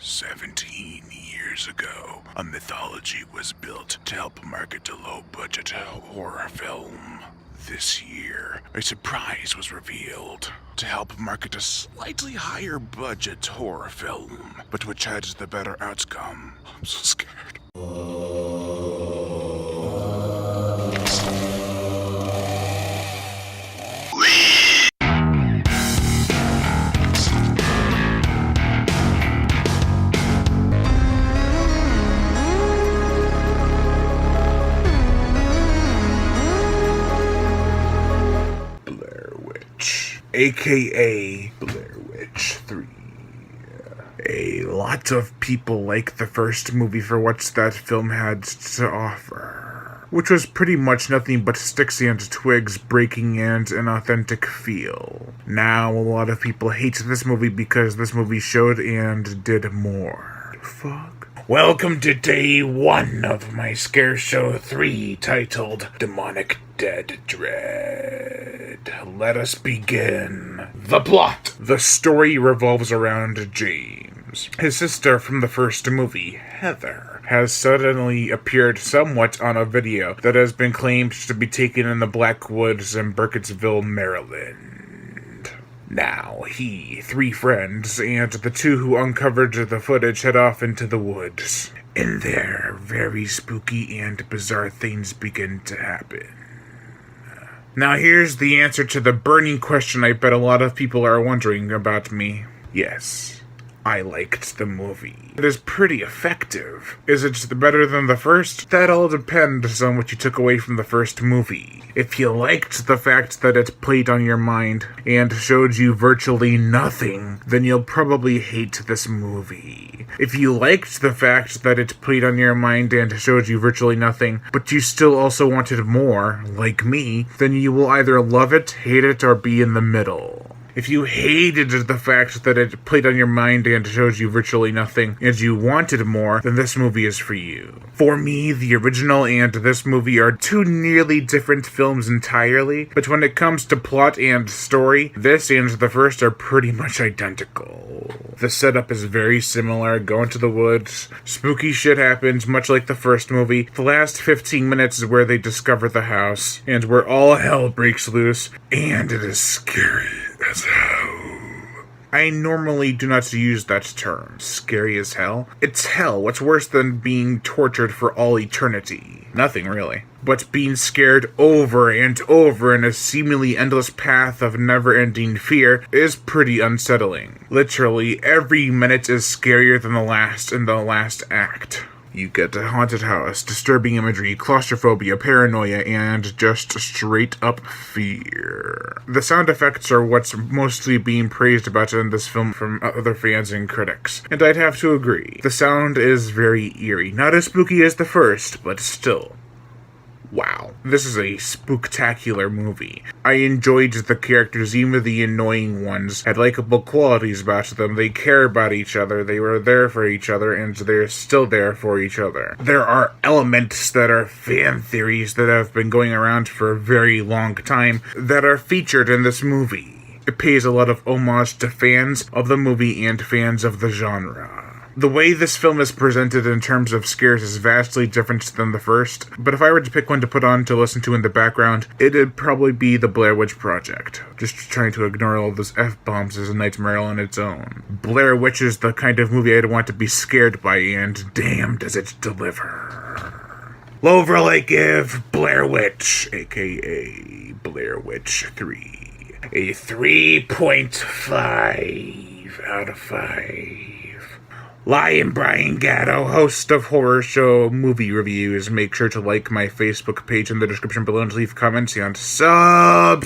17 years ago, a mythology was built to help market a low-budget horror film. This year, a surprise was revealed to help market a slightly higher budget horror film, but which had the better outcome. I'm so scared. Blair Witch, aka Blair Witch 3. A lot of people like the first movie for what that film had to offer, which was pretty much nothing but sticks and twigs breaking and an authentic feel. Now, a lot of people hate this movie because this movie showed and did more. Fuck. Welcome to day 1 of my Scare Show 3 titled Demonic Dead Dread. Let us begin. The plot. The story revolves around James. His sister from the first movie, Heather, has suddenly appeared somewhat on a video that has been claimed to be taken in the Black Woods in Burkittsville, Maryland. Now, he, 3 friends, and the 2 who uncovered the footage head off into the woods. In there, very spooky and bizarre things begin to happen. Now here's the answer to the burning question I bet a lot of people are wondering about me. Yes, I liked the movie. It is pretty effective. Is it better than the first? That all depends on what you took away from the first movie. If you liked the fact that it played on your mind and showed you virtually nothing, then you'll probably hate this movie. If you liked the fact that it played on your mind and showed you virtually nothing, but you still also wanted more, like me, then you will either love it, hate it, or be in the middle. If you hated the fact that it played on your mind and showed you virtually nothing, and you wanted more, then this movie is for you. For me, the original and this movie are 2 nearly different films entirely, but when it comes to plot and story, this and the first are pretty much identical. The setup is very similar. Go into the woods, spooky shit happens, much like the first movie. The last 15 minutes is where they discover the house, and where all hell breaks loose, and it is scary as hell. I normally do not use that term. Scary as hell? It's hell. What's worse than being tortured for all eternity? Nothing, really. But being scared over and over in a seemingly endless path of never-ending fear is pretty unsettling. Literally, every minute is scarier than the last in the last act. You get a haunted house, disturbing imagery, claustrophobia, paranoia, and just straight-up fear. The sound effects are what's mostly being praised about in this film from other fans and critics, and I'd have to agree. The sound is very eerie. Not as spooky as the first, but still. Wow, this is a spooktacular movie. I enjoyed the characters, even the annoying ones had likable qualities about them. They care about each other, they were there for each other, and they're still there for each other. There are elements that are fan theories that have been going around for a very long time that are featured in this movie. It pays a lot of homage to fans of the movie and fans of the genre. The way this film is presented in terms of scares is vastly different than the first, but if I were to pick one to put on to listen to in the background, it'd probably be The Blair Witch Project. Just trying to ignore all those F-bombs is a nightmare on its own. Blair Witch is the kind of movie I'd want to be scared by, and damn does it deliver. Lover'll I give Blair Witch, aka Blair Witch 3, a 3.5 out of 5. Lion Brian Gatto, host of Horror Show Movie Reviews. Make sure to like my Facebook page in the description below and leave comments and subscribe.